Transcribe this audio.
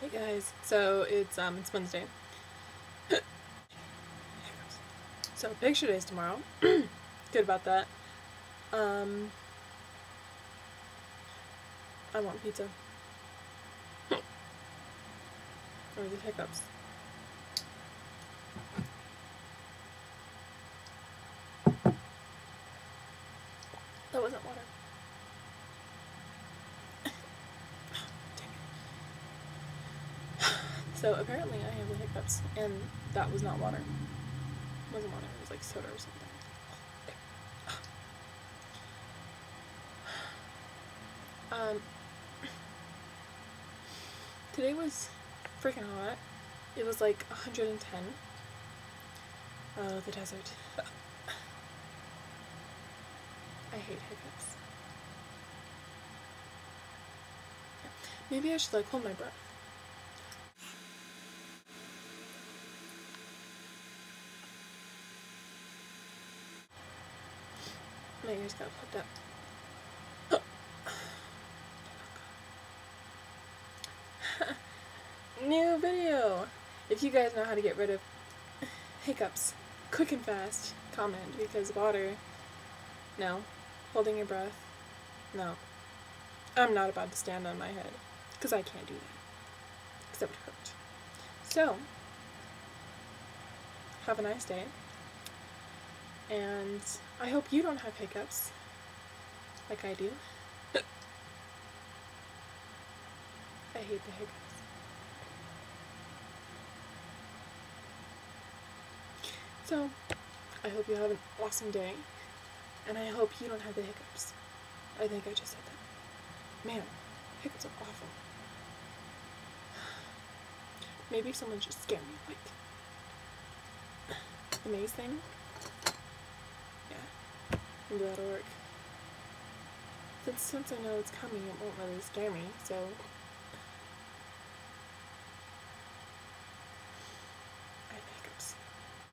Hey guys, so it's Wednesday. So picture days tomorrow. Good about that. I want pizza. Or is it hiccups? That wasn't water. So apparently I have the hiccups, and that was not water. It wasn't water, it was like soda or something. Today was freaking hot. It was like 110. Oh, the desert. I hate hiccups. Maybe I should like hold my breath. My ears got plugged up. New video! If you guys know how to get rid of hiccups quick and fast, comment, because water, no. Holding your breath, no. I'm not about to stand on my head, because I can't do that, because that would hurt. So, have a nice day, and I hope you don't have hiccups, like I do. I hate the hiccups. So, I hope you have an awesome day, and I hope you don't have the hiccups. I think I just said that. Man, hiccups are awful. Maybe someone should scare me, like the maze thing. Yeah, maybe that'll work. Since I know it's coming, it won't really scare me, so